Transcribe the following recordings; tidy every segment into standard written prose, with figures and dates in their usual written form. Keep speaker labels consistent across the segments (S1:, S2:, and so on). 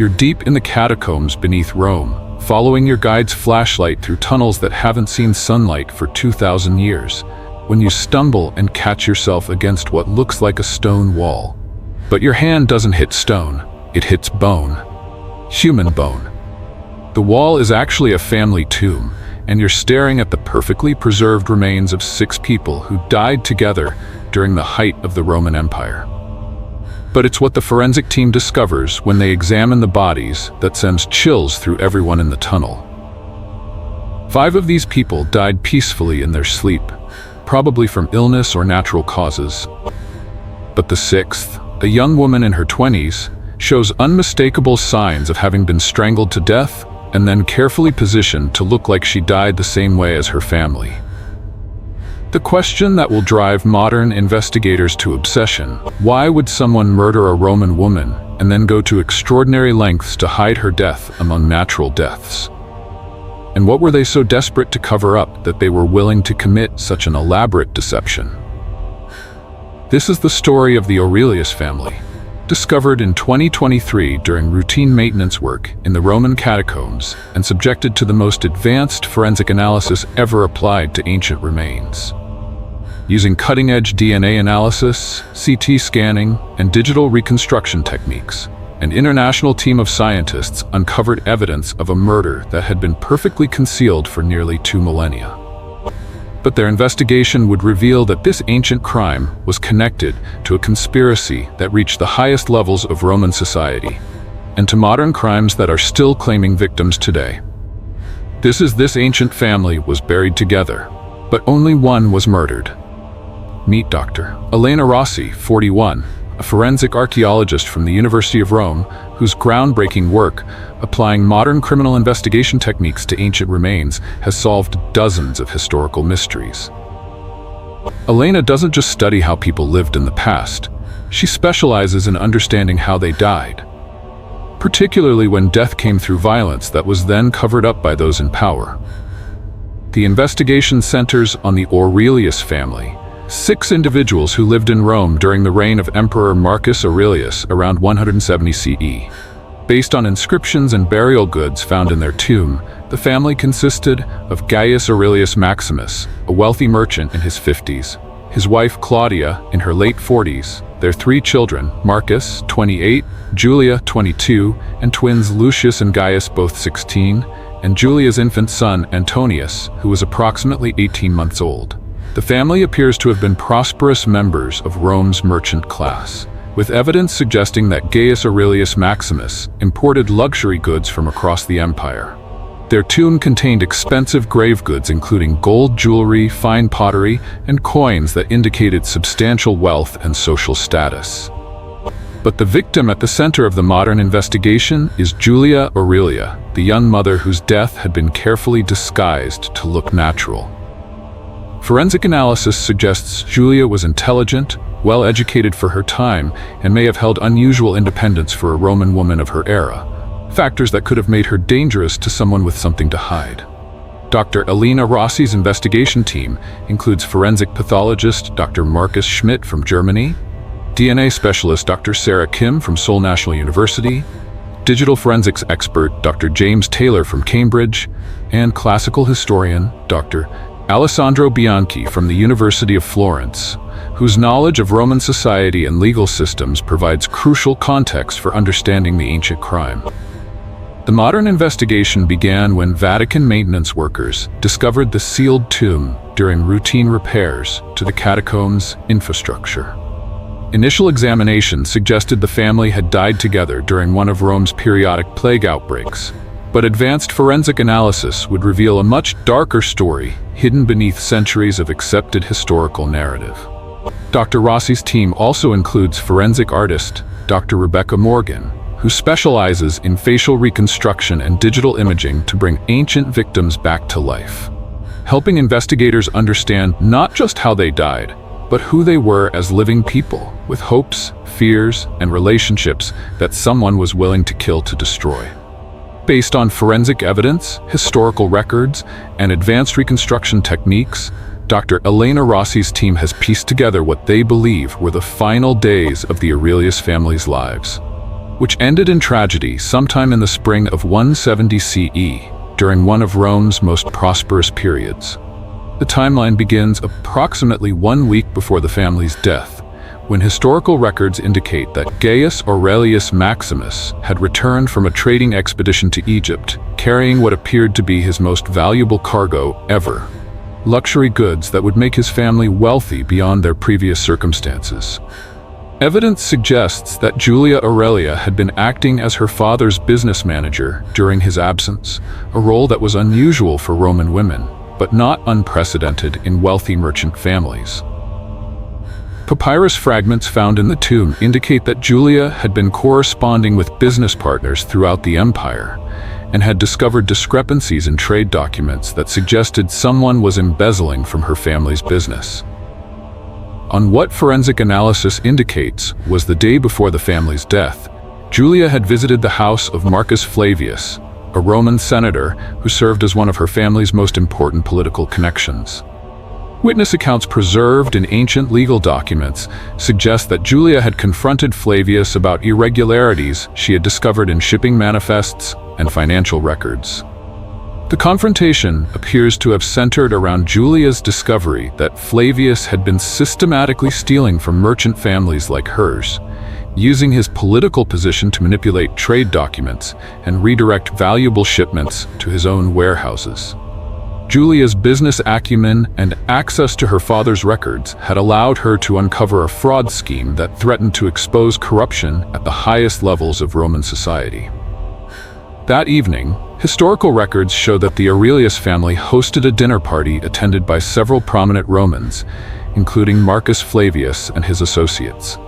S1: You're deep in the catacombs beneath Rome, following your guide's flashlight through tunnels that haven't seen sunlight for 2,000 years, when you stumble and catch yourself against what looks like a stone wall. But your hand doesn't hit stone, it hits bone. Human bone. The wall is actually a family tomb, and you're staring at the perfectly preserved remains of 6 people who died together during the height of the Roman Empire. But it's what the forensic team discovers when they examine the bodies that sends chills through everyone in the tunnel. 5 of these people died peacefully in their sleep, probably from illness or natural causes. But the 6th, a young woman in her 20s, shows unmistakable signs of having been strangled to death and then carefully positioned to look like she died the same way as her family. The question that will drive modern investigators to obsession: why would someone murder a Roman woman and then go to extraordinary lengths to hide her death among natural deaths? And what were they so desperate to cover up that they were willing to commit such an elaborate deception? This is the story of the Aurelius family, discovered in 2023 during routine maintenance work in the Roman catacombs and subjected to the most advanced forensic analysis ever applied to ancient remains. Using cutting-edge DNA analysis, CT scanning, and digital reconstruction techniques, an international team of scientists uncovered evidence of a murder that had been perfectly concealed for nearly 2 millennia. But their investigation would reveal that this ancient crime was connected to a conspiracy that reached the highest levels of Roman society, and to modern crimes that are still claiming victims today. This ancient family was buried together, but only one was murdered. Meet Dr. Elena Rossi, 41, a forensic archaeologist from the University of Rome, whose groundbreaking work, applying modern criminal investigation techniques to ancient remains, has solved dozens of historical mysteries. Elena doesn't just study how people lived in the past, she specializes in understanding how they died, particularly when death came through violence that was then covered up by those in power. The investigation centers on the Aurelius family, 6 individuals who lived in Rome during the reign of Emperor Marcus Aurelius around 170 CE. Based on inscriptions and burial goods found in their tomb, the family consisted of Gaius Aurelius Maximus, a wealthy merchant in his 50s, his wife Claudia in her late 40s, their 3 children, Marcus, 28, Julia, 22, and twins Lucius and Gaius, both 16, and Julia's infant son, Antonius, who was approximately 18 months old. The family appears to have been prosperous members of Rome's merchant class, with evidence suggesting that Gaius Aurelius Maximus imported luxury goods from across the empire. Their tomb contained expensive grave goods including gold jewelry, fine pottery, and coins that indicated substantial wealth and social status. But the victim at the center of the modern investigation is Julia Aurelia, the young mother whose death had been carefully disguised to look natural. Forensic analysis suggests Julia was intelligent, well-educated for her time, and may have held unusual independence for a Roman woman of her era, factors that could have made her dangerous to someone with something to hide. Dr. Elena Rossi's investigation team includes forensic pathologist Dr. Markus Schmidt from Germany, DNA specialist Dr. Sarah Kim from Seoul National University, digital forensics expert Dr. James Taylor from Cambridge, and classical historian Dr. Alessandro Bianchi from the University of Florence, whose knowledge of Roman society and legal systems provides crucial context for understanding the ancient crime. The modern investigation began when Vatican maintenance workers discovered the sealed tomb during routine repairs to the catacombs' infrastructure. Initial examination suggested the family had died together during one of Rome's periodic plague outbreaks, but advanced forensic analysis would reveal a much darker story hidden beneath centuries of accepted historical narrative. Dr. Rossi's team also includes forensic artist Dr. Rebecca Morgan, who specializes in facial reconstruction and digital imaging to bring ancient victims back to life, helping investigators understand not just how they died, but who they were as living people, with hopes, fears, and relationships that someone was willing to kill to destroy. Based on forensic evidence, historical records, and advanced reconstruction techniques, Dr. Elena Rossi's team has pieced together what they believe were the final days of the Aurelius family's lives. which ended in tragedy sometime in the spring of 170 CE, during one of Rome's most prosperous periods. The timeline begins approximately 1 week before the family's death, when historical records indicate that Gaius Aurelius Maximus had returned from a trading expedition to Egypt, carrying what appeared to be his most valuable cargo ever: luxury goods that would make his family wealthy beyond their previous circumstances. Evidence suggests that Julia Aurelia had been acting as her father's business manager during his absence, a role that was unusual for Roman women, but not unprecedented in wealthy merchant families. Papyrus fragments found in the tomb indicate that Julia had been corresponding with business partners throughout the empire and had discovered discrepancies in trade documents that suggested someone was embezzling from her family's business. On what forensic analysis indicates was the day before the family's death, Julia had visited the house of Marcus Flavius, a Roman senator who served as one of her family's most important political connections. Witness accounts preserved in ancient legal documents suggest that Julia had confronted Flavius about irregularities she had discovered in shipping manifests and financial records. The confrontation appears to have centered around Julia's discovery that Flavius had been systematically stealing from merchant families like hers, using his political position to manipulate trade documents and redirect valuable shipments to his own warehouses. Julia's business acumen and access to her father's records had allowed her to uncover a fraud scheme that threatened to expose corruption at the highest levels of Roman society. That evening, historical records show that the Aurelius family hosted a dinner party attended by several prominent Romans, including Marcus Flavius and his associates.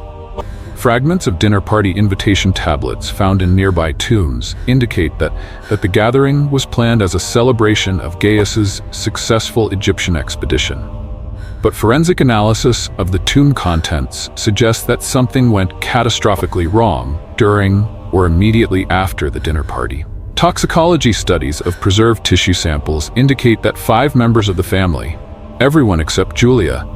S1: Fragments of dinner party invitation tablets found in nearby tombs indicate that the gathering was planned as a celebration of Gaius's successful Egyptian expedition. But forensic analysis of the tomb contents suggests that something went catastrophically wrong during or immediately after the dinner party. Toxicology studies of preserved tissue samples indicate that 5 members of the family, everyone except Julia,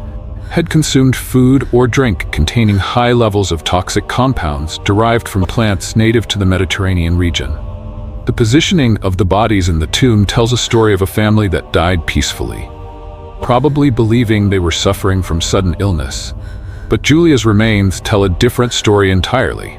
S1: had consumed food or drink containing high levels of toxic compounds derived from plants native to the Mediterranean region. The positioning of the bodies in the tomb tells a story of a family that died peacefully, probably believing they were suffering from sudden illness. But Julia's remains tell a different story entirely,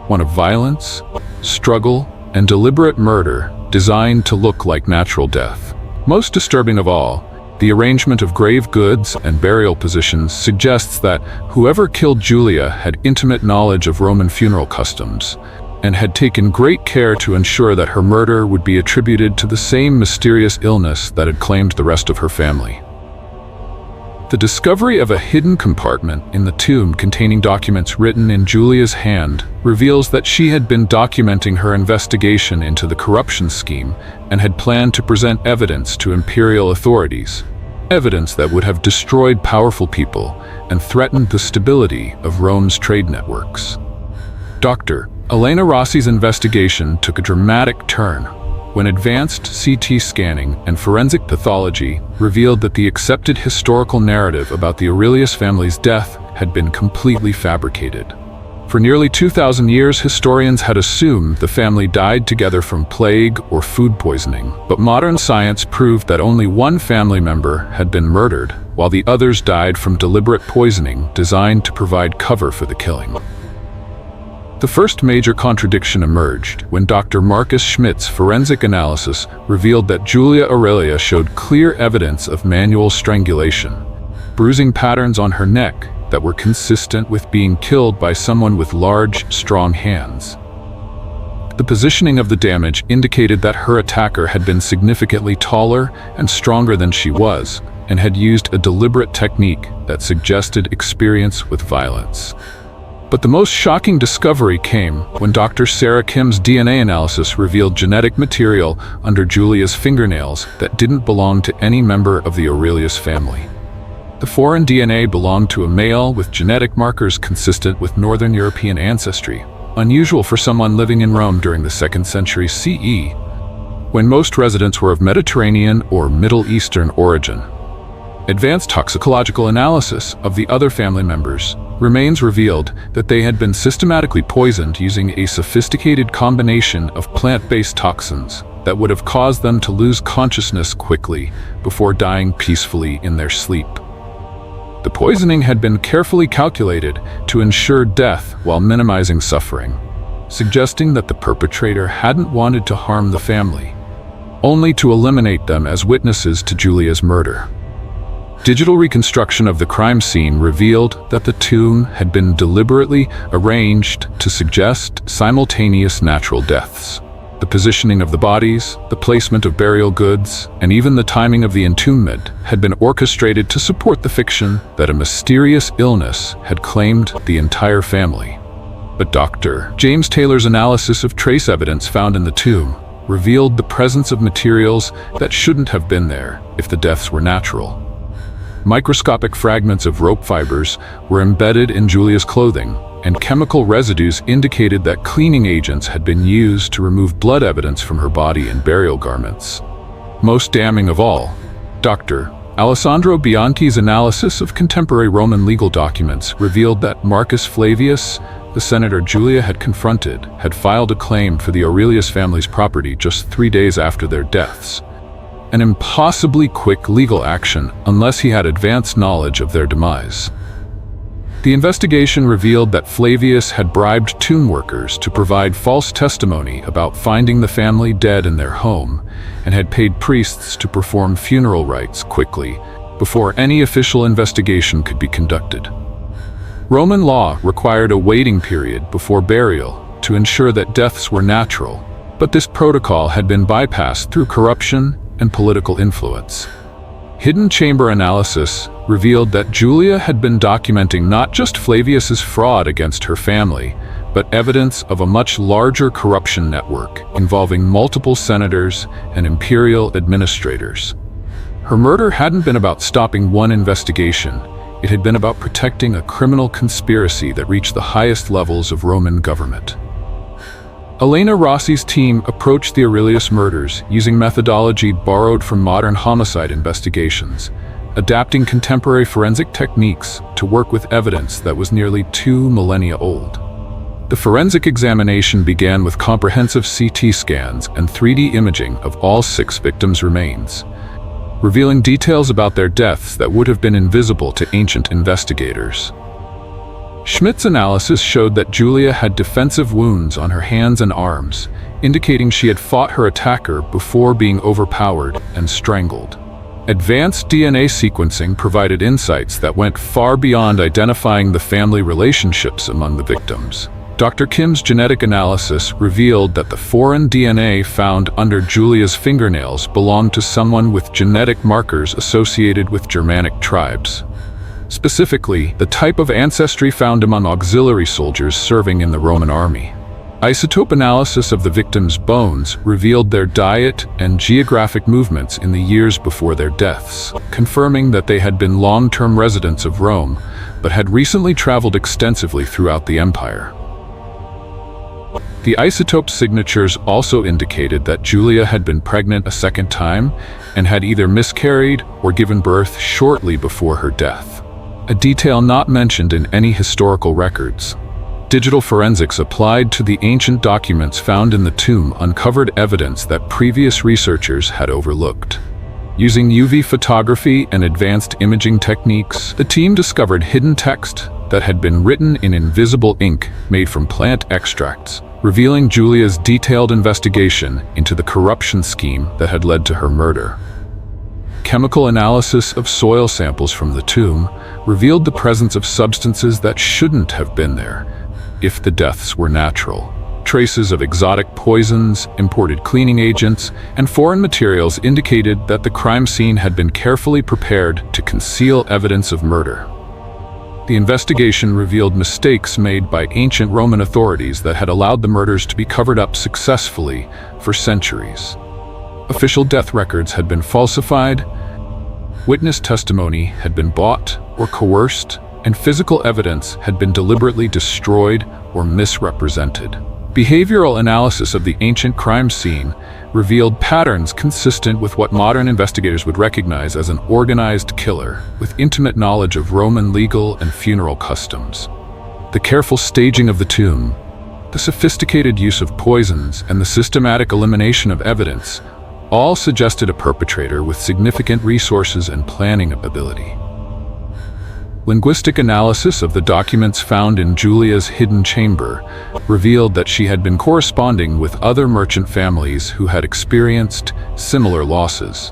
S1: one of violence, struggle, and deliberate murder designed to look like natural death. Most disturbing of all, the arrangement of grave goods and burial positions suggests that whoever killed Julia had intimate knowledge of Roman funeral customs and had taken great care to ensure that her murder would be attributed to the same mysterious illness that had claimed the rest of her family. The discovery of a hidden compartment in the tomb containing documents written in Julia's hand reveals that she had been documenting her investigation into the corruption scheme and had planned to present evidence to imperial authorities, evidence that would have destroyed powerful people and threatened the stability of Rome's trade networks. Dr. Elena Rossi's investigation took a dramatic turn when advanced CT scanning and forensic pathology revealed that the accepted historical narrative about the Aurelius family's death had been completely fabricated. For nearly 2,000 years, historians had assumed the family died together from plague or food poisoning, but modern science proved that only one family member had been murdered, while the others died from deliberate poisoning designed to provide cover for the killing. The first major contradiction emerged when Dr. Marcus Schmidt's forensic analysis revealed that Julia Aurelia showed clear evidence of manual strangulation, bruising patterns on her neck that were consistent with being killed by someone with large, strong hands. The positioning of the damage indicated that her attacker had been significantly taller and stronger than she was, and had used a deliberate technique that suggested experience with violence. But the most shocking discovery came when Dr. Sarah Kim's DNA analysis revealed genetic material under Julia's fingernails that didn't belong to any member of the Aurelius family. The foreign DNA belonged to a male with genetic markers consistent with Northern European ancestry, unusual for someone living in Rome during the 2nd century CE, when most residents were of Mediterranean or Middle Eastern origin. Advanced toxicological analysis of the other family members' remains revealed that they had been systematically poisoned using a sophisticated combination of plant-based toxins that would have caused them to lose consciousness quickly before dying peacefully in their sleep. The poisoning had been carefully calculated to ensure death while minimizing suffering, suggesting that the perpetrator hadn't wanted to harm the family, only to eliminate them as witnesses to Julia's murder. Digital reconstruction of the crime scene revealed that the tomb had been deliberately arranged to suggest simultaneous natural deaths. The positioning of the bodies, the placement of burial goods, and even the timing of the entombment had been orchestrated to support the fiction that a mysterious illness had claimed the entire family. But Dr. James Taylor's analysis of trace evidence found in the tomb revealed the presence of materials that shouldn't have been there if the deaths were natural. Microscopic fragments of rope fibers were embedded in Julia's clothing, and chemical residues indicated that cleaning agents had been used to remove blood evidence from her body and burial garments. Most damning of all, Dr. Alessandro Bianchi's analysis of contemporary Roman legal documents revealed that Marcus Flavius, the senator Julia had confronted, had filed a claim for the Aurelius family's property just 3 days after their deaths. An impossibly quick legal action unless he had advanced knowledge of their demise. The investigation revealed that Flavius had bribed tomb workers to provide false testimony about finding the family dead in their home, and had paid priests to perform funeral rites quickly before any official investigation could be conducted. Roman law required a waiting period before burial to ensure that deaths were natural, but this protocol had been bypassed through corruption and political influence. Hidden chamber analysis revealed that Julia had been documenting not just Flavius's fraud against her family, but evidence of a much larger corruption network involving multiple senators and imperial administrators. Her murder hadn't been about stopping one investigation, it had been about protecting a criminal conspiracy that reached the highest levels of Roman government. Elena Rossi's team approached the Aurelius murders using methodology borrowed from modern homicide investigations, adapting contemporary forensic techniques to work with evidence that was nearly 2 millennia old. The forensic examination began with comprehensive CT scans and 3D imaging of all 6 victims' remains, revealing details about their deaths that would have been invisible to ancient investigators. Schmidt's analysis showed that Julia had defensive wounds on her hands and arms, indicating she had fought her attacker before being overpowered and strangled. Advanced DNA sequencing provided insights that went far beyond identifying the family relationships among the victims. Dr. Kim's genetic analysis revealed that the foreign DNA found under Julia's fingernails belonged to someone with genetic markers associated with Germanic tribes. Specifically, the type of ancestry found among auxiliary soldiers serving in the Roman army. Isotope analysis of the victims' bones revealed their diet and geographic movements in the years before their deaths, confirming that they had been long-term residents of Rome, but had recently traveled extensively throughout the empire. The isotope signatures also indicated that Julia had been pregnant a second time and had either miscarried or given birth shortly before her death, a detail not mentioned in any historical records. Digital forensics applied to the ancient documents found in the tomb uncovered evidence that previous researchers had overlooked. Using UV photography and advanced imaging techniques, the team discovered hidden text that had been written in invisible ink made from plant extracts, revealing Julia's detailed investigation into the corruption scheme that had led to her murder. Chemical analysis of soil samples from the tomb revealed the presence of substances that shouldn't have been there if the deaths were natural. Traces of exotic poisons, imported cleaning agents, and foreign materials indicated that the crime scene had been carefully prepared to conceal evidence of murder. The investigation revealed mistakes made by ancient Roman authorities that had allowed the murders to be covered up successfully for centuries. Official death records had been falsified, witness testimony had been bought or coerced, and physical evidence had been deliberately destroyed or misrepresented. Behavioral analysis of the ancient crime scene revealed patterns consistent with what modern investigators would recognize as an organized killer, with intimate knowledge of Roman legal and funeral customs. The careful staging of the tomb, the sophisticated use of poisons, and the systematic elimination of evidence all suggested a perpetrator with significant resources and planning ability. Linguistic analysis of the documents found in Julia's hidden chamber revealed that she had been corresponding with other merchant families who had experienced similar losses,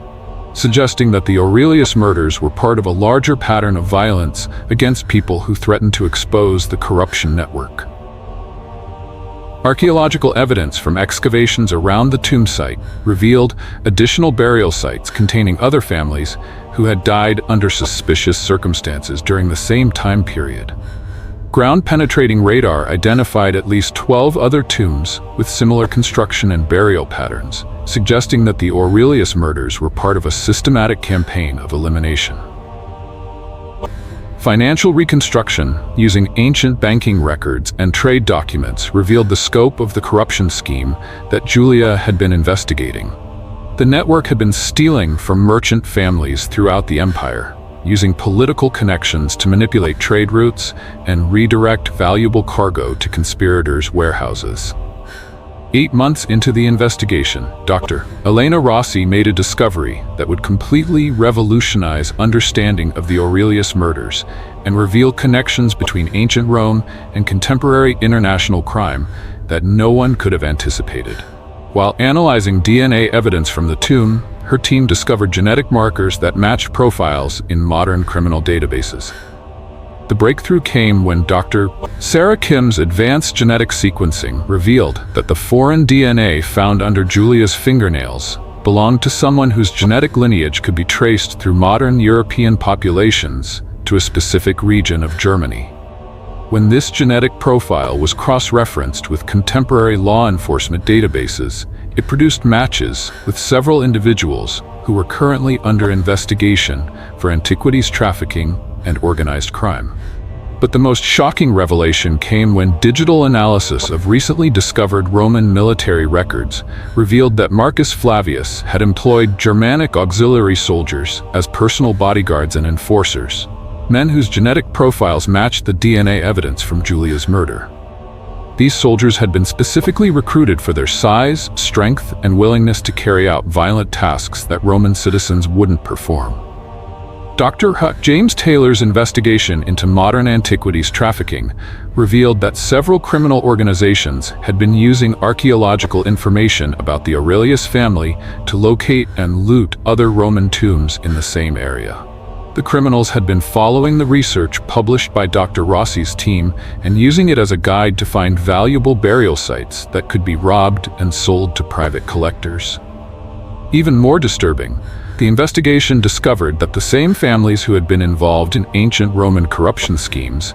S1: suggesting that the Aurelius murders were part of a larger pattern of violence against people who threatened to expose the corruption network. Archaeological evidence from excavations around the tomb site revealed additional burial sites containing other families who had died under suspicious circumstances during the same time period. Ground-penetrating radar identified at least 12 other tombs with similar construction and burial patterns, suggesting that the Aurelius murders were part of a systematic campaign of elimination. Financial reconstruction using ancient banking records and trade documents revealed the scope of the corruption scheme that Julia had been investigating. The network had been stealing from merchant families throughout the empire, using political connections to manipulate trade routes and redirect valuable cargo to conspirators' warehouses. 8 months into the investigation, Dr. Elena Rossi made a discovery that would completely revolutionize understanding of the Aurelius murders and reveal connections between ancient Rome and contemporary international crime that no one could have anticipated. While analyzing DNA evidence from the tomb, her team discovered genetic markers that matched profiles in modern criminal databases. The breakthrough came when Dr. Sarah Kim's advanced genetic sequencing revealed that the foreign DNA found under Julia's fingernails belonged to someone whose genetic lineage could be traced through modern European populations to a specific region of Germany. When this genetic profile was cross-referenced with contemporary law enforcement databases, it produced matches with several individuals who were currently under investigation for antiquities trafficking and organized crime. But the most shocking revelation came when digital analysis of recently discovered Roman military records revealed that Marcus Flavius had employed Germanic auxiliary soldiers as personal bodyguards and enforcers, men whose genetic profiles matched the DNA evidence from Julia's murder. These soldiers had been specifically recruited for their size, strength, and willingness to carry out violent tasks that Roman citizens wouldn't perform. Dr. James Taylor's investigation into modern antiquities trafficking revealed that several criminal organizations had been using archaeological information about the Aurelius family to locate and loot other Roman tombs in the same area. The criminals had been following the research published by Dr. Rossi's team and using it as a guide to find valuable burial sites that could be robbed and sold to private collectors. Even more disturbing, the investigation discovered that the same families who had been involved in ancient Roman corruption schemes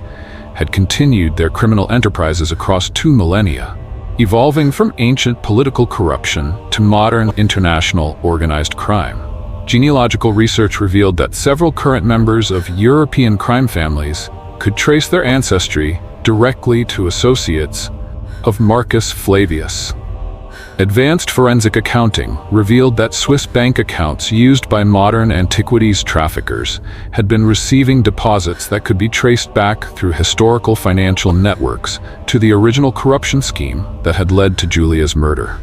S1: had continued their criminal enterprises across 2 millennia, evolving from ancient political corruption to modern international organized crime. Genealogical research revealed that several current members of European crime families could trace their ancestry directly to associates of Marcus Flavius. Advanced forensic accounting revealed that Swiss bank accounts used by modern antiquities traffickers had been receiving deposits that could be traced back through historical financial networks to the original corruption scheme that had led to Julia's murder.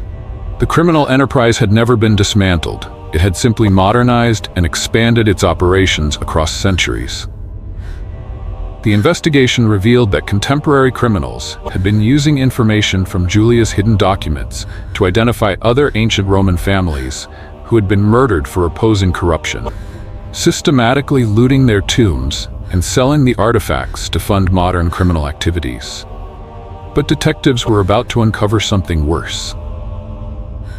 S1: The criminal enterprise had never been dismantled. It had simply modernized and expanded its operations across centuries. The investigation revealed that contemporary criminals had been using information from Julia's hidden documents to identify other ancient Roman families who had been murdered for opposing corruption, systematically looting their tombs and selling the artifacts to fund modern criminal activities. But detectives were about to uncover something worse.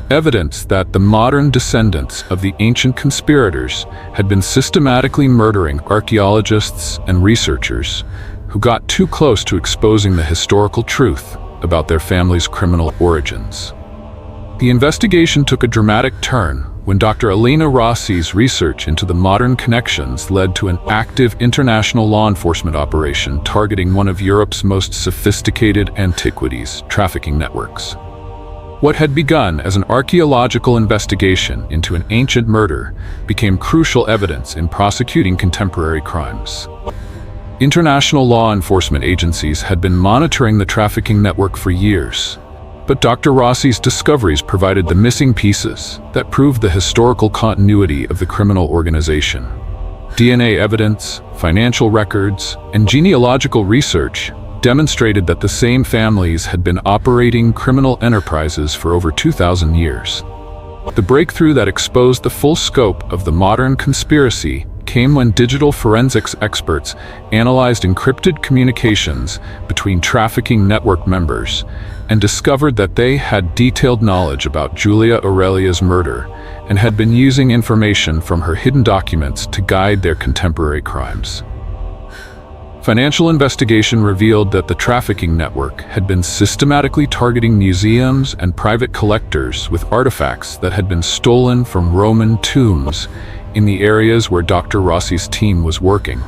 S1: Evidence that the modern descendants of the ancient conspirators had been systematically murdering archaeologists and researchers who got too close to exposing the historical truth about their family's criminal origins. The investigation took a dramatic turn when Dr. Elena Rossi's research into the modern connections led to an active international law enforcement operation targeting one of Europe's most sophisticated antiquities trafficking networks. What had begun as an archaeological investigation into an ancient murder became crucial evidence in prosecuting contemporary crimes. International law enforcement agencies had been monitoring the trafficking network for years, but Dr. Rossi's discoveries provided the missing pieces that proved the historical continuity of the criminal organization. DNA evidence, financial records, and genealogical research demonstrated that the same families had been operating criminal enterprises for over 2,000 years. The breakthrough that exposed the full scope of the modern conspiracy came when digital forensics experts analyzed encrypted communications between trafficking network members and discovered that they had detailed knowledge about Julia Aurelia's murder and had been using information from her hidden documents to guide their contemporary crimes. Financial investigation revealed that the trafficking network had been systematically targeting museums and private collectors with artifacts that had been stolen from Roman tombs in the areas where Dr. Rossi's team was working.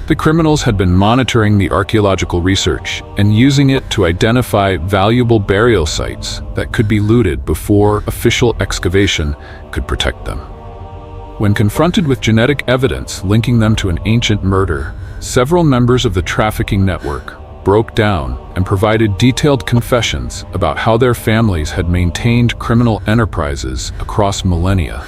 S1: The criminals had been monitoring the archaeological research and using it to identify valuable burial sites that could be looted before official excavation could protect them. When confronted with genetic evidence linking them to an ancient murder, several members of the trafficking network broke down and provided detailed confessions about how their families had maintained criminal enterprises across millennia.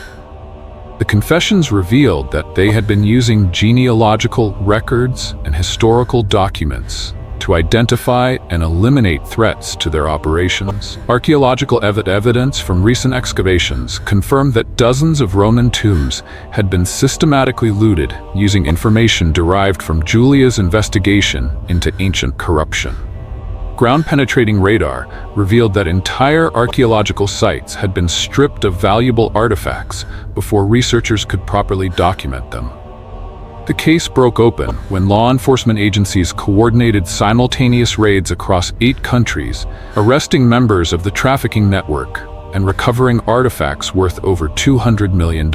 S1: The confessions revealed that they had been using genealogical records and historical documents to identify and eliminate threats to their operations. Archaeological evidence from recent excavations confirmed that dozens of Roman tombs had been systematically looted using information derived from Julia's investigation into ancient corruption. Ground-penetrating radar revealed that entire archaeological sites had been stripped of valuable artifacts before researchers could properly document them. The case broke open when law enforcement agencies coordinated simultaneous raids across 8 countries, arresting members of the trafficking network and recovering artifacts worth over $200 million.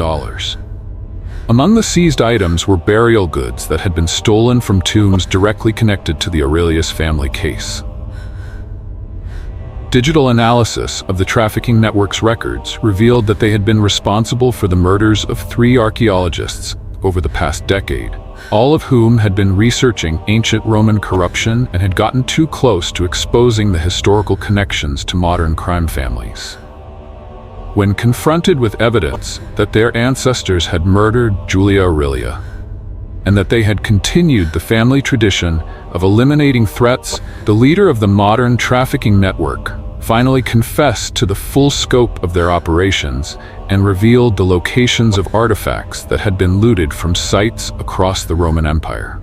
S1: Among the seized items were burial goods that had been stolen from tombs directly connected to the Aurelius family case. Digital analysis of the trafficking network's records revealed that they had been responsible for the murders of 3 archaeologists over the past decade, all of whom had been researching ancient Roman corruption and had gotten too close to exposing the historical connections to modern crime families. When confronted with evidence that their ancestors had murdered Julia Aurelia, and that they had continued the family tradition of eliminating threats, the leader of the modern trafficking network finally confessed to the full scope of their operations and revealed the locations of artifacts that had been looted from sites across the Roman Empire.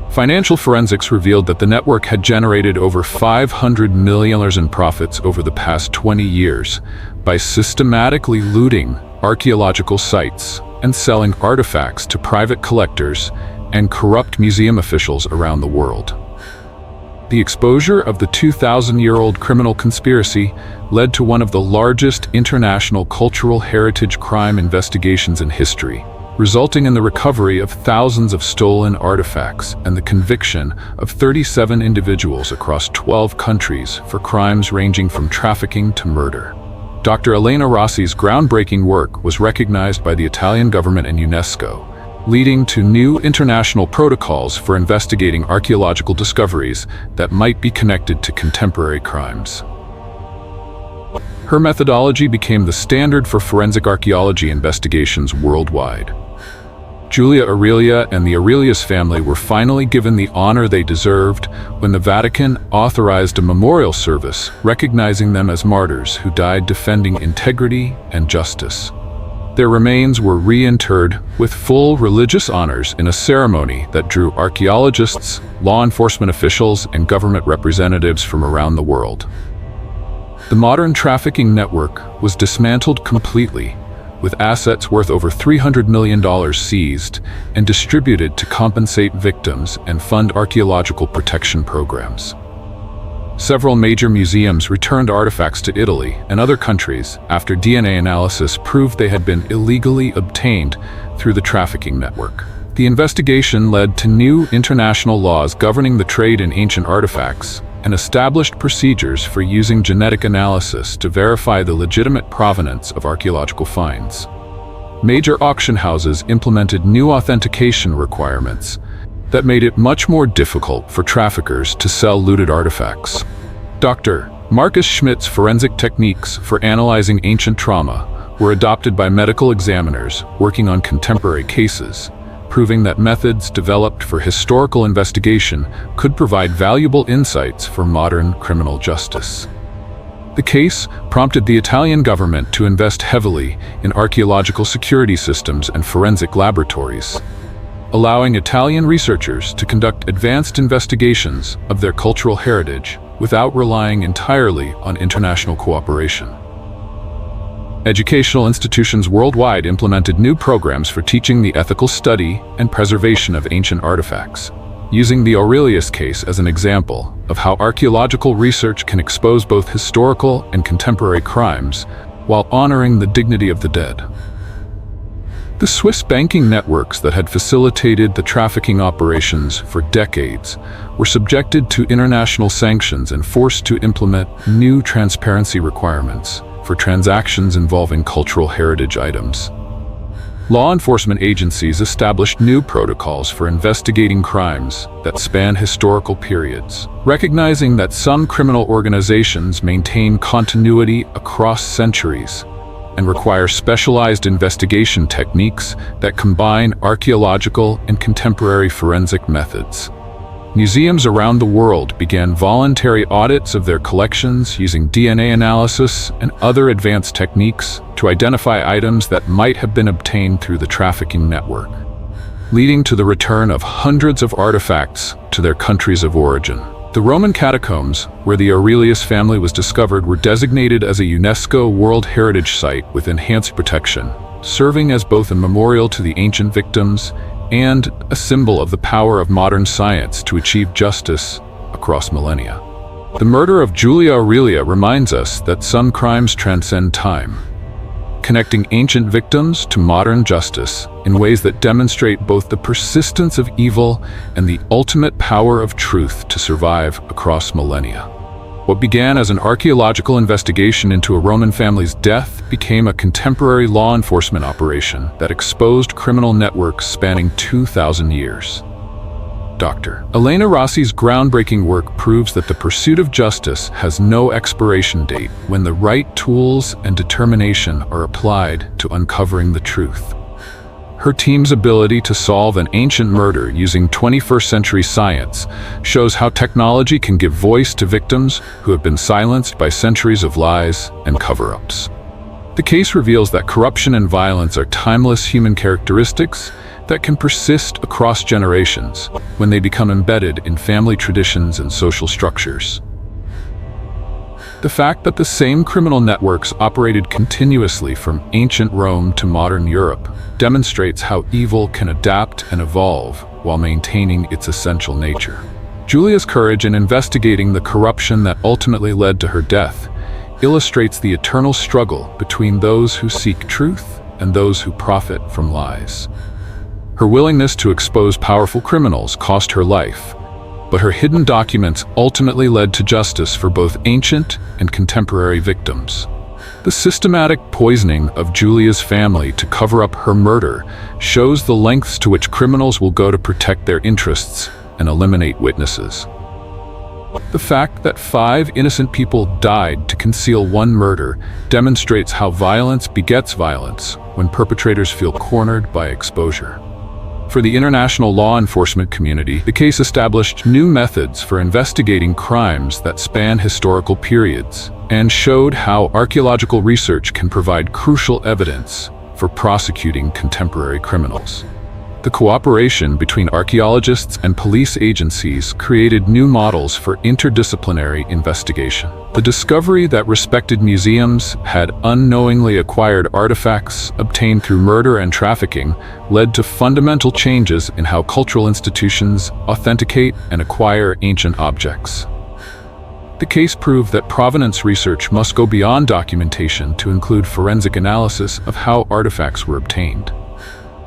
S1: Financial forensics revealed that the network had generated over $500 million in profits over the past 20 years by systematically looting archaeological sites and selling artifacts to private collectors and corrupt museum officials around the world. The exposure of the 2,000-year-old criminal conspiracy led to one of the largest international cultural heritage crime investigations in history, resulting in the recovery of thousands of stolen artifacts and the conviction of 37 individuals across 12 countries for crimes ranging from trafficking to murder. Dr. Elena Rossi's groundbreaking work was recognized by the Italian government and UNESCO, leading to new international protocols for investigating archaeological discoveries that might be connected to contemporary crimes. Her methodology became the standard for forensic archaeology investigations worldwide. Julia Aurelia and the Aurelius family were finally given the honor they deserved when the Vatican authorized a memorial service recognizing them as martyrs who died defending integrity and justice. Their remains were reinterred with full religious honors in a ceremony that drew archaeologists, law enforcement officials, and government representatives from around the world. The modern trafficking network was dismantled completely, with assets worth over $300 million seized and distributed to compensate victims and fund archaeological protection programs. Several major museums returned artifacts to Italy and other countries after DNA analysis proved they had been illegally obtained through the trafficking network. The investigation led to new international laws governing the trade in ancient artifacts and established procedures for using genetic analysis to verify the legitimate provenance of archaeological finds. Major auction houses implemented new authentication requirements that made it much more difficult for traffickers to sell looted artifacts. Dr. Marcus Schmidt's forensic techniques for analyzing ancient trauma were adopted by medical examiners working on contemporary cases, proving that methods developed for historical investigation could provide valuable insights for modern criminal justice. The case prompted the Italian government to invest heavily in archaeological security systems and forensic laboratories, allowing Italian researchers to conduct advanced investigations of their cultural heritage without relying entirely on international cooperation. Educational institutions worldwide implemented new programs for teaching the ethical study and preservation of ancient artifacts, using the Aurelius case as an example of how archaeological research can expose both historical and contemporary crimes while honoring the dignity of the dead. The Swiss banking networks that had facilitated the trafficking operations for decades were subjected to international sanctions and forced to implement new transparency requirements for transactions involving cultural heritage items. Law enforcement agencies established new protocols for investigating crimes that span historical periods, recognizing that some criminal organizations maintain continuity across centuries and require specialized investigation techniques that combine archaeological and contemporary forensic methods. Museums around the world began voluntary audits of their collections using DNA analysis and other advanced techniques to identify items that might have been obtained through the trafficking network, leading to the return of hundreds of artifacts to their countries of origin. The Roman catacombs, where the Aurelius family was discovered, were designated as a UNESCO World Heritage Site with enhanced protection, serving as both a memorial to the ancient victims and a symbol of the power of modern science to achieve justice across millennia. The murder of Julia Aurelia reminds us that some crimes transcend time, connecting ancient victims to modern justice in ways that demonstrate both the persistence of evil and the ultimate power of truth to survive across millennia. What began as an archaeological investigation into a Roman family's death became a contemporary law enforcement operation that exposed criminal networks spanning 2,000 years. Dr. Elena Rossi's groundbreaking work proves that the pursuit of justice has no expiration date when the right tools and determination are applied to uncovering the truth. Her team's ability to solve an ancient murder using 21st century science shows how technology can give voice to victims who have been silenced by centuries of lies and cover-ups. The case reveals that corruption and violence are timeless human characteristics that can persist across generations when they become embedded in family traditions and social structures. The fact that the same criminal networks operated continuously from ancient Rome to modern Europe demonstrates how evil can adapt and evolve while maintaining its essential nature. Julia's courage in investigating the corruption that ultimately led to her death illustrates the eternal struggle between those who seek truth and those who profit from lies. Her willingness to expose powerful criminals cost her life, but her hidden documents ultimately led to justice for both ancient and contemporary victims. The systematic poisoning of Julia's family to cover up her murder shows the lengths to which criminals will go to protect their interests and eliminate witnesses. The fact that 5 innocent people died to conceal one murder demonstrates how violence begets violence when perpetrators feel cornered by exposure. For the international law enforcement community, the case established new methods for investigating crimes that span historical periods and showed how archaeological research can provide crucial evidence for prosecuting contemporary criminals. The cooperation between archaeologists and police agencies created new models for interdisciplinary investigation. The discovery that respected museums had unknowingly acquired artifacts obtained through murder and trafficking led to fundamental changes in how cultural institutions authenticate and acquire ancient objects. The case proved that provenance research must go beyond documentation to include forensic analysis of how artifacts were obtained.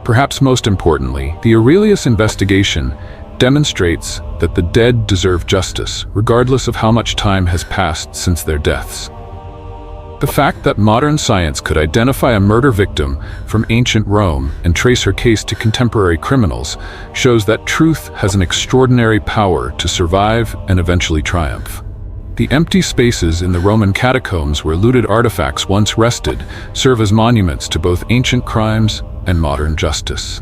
S1: Perhaps most importantly, the Aurelius investigation demonstrates that the dead deserve justice, regardless of how much time has passed since their deaths. The fact that modern science could identify a murder victim from ancient Rome and trace her case to contemporary criminals shows that truth has an extraordinary power to survive and eventually triumph. The empty spaces in the Roman catacombs where looted artifacts once rested serve as monuments to both ancient crimes and modern justice.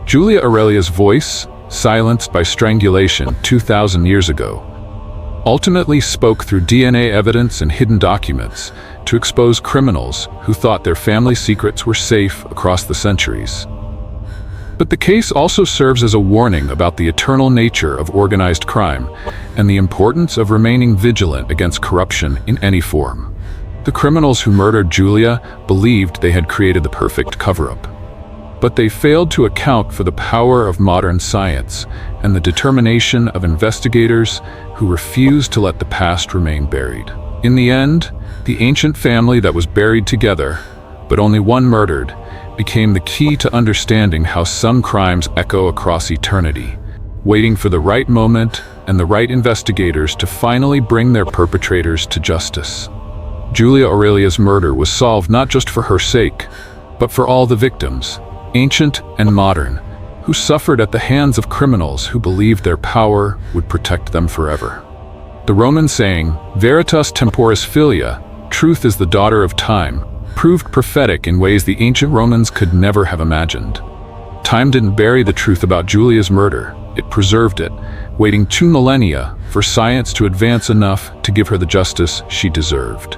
S1: Julia Aurelia's voice, silenced by strangulation 2,000 years ago, ultimately spoke through DNA evidence and hidden documents to expose criminals who thought their family secrets were safe across the centuries. But the case also serves as a warning about the eternal nature of organized crime and the importance of remaining vigilant against corruption in any form. The criminals who murdered Julia believed they had created the perfect cover-up, but they failed to account for the power of modern science and the determination of investigators who refused to let the past remain buried. In the end, the ancient family that was buried together, but only one murdered, became the key to understanding how some crimes echo across eternity, waiting for the right moment and the right investigators to finally bring their perpetrators to justice. Julia Aurelia's murder was solved not just for her sake, but for all the victims, ancient and modern, who suffered at the hands of criminals who believed their power would protect them forever. The Roman saying, "Veritas temporis filia," truth is the daughter of time, proved prophetic in ways the ancient Romans could never have imagined. Time didn't bury the truth about Julia's murder, it preserved it, waiting 2 millennia for science to advance enough to give her the justice she deserved.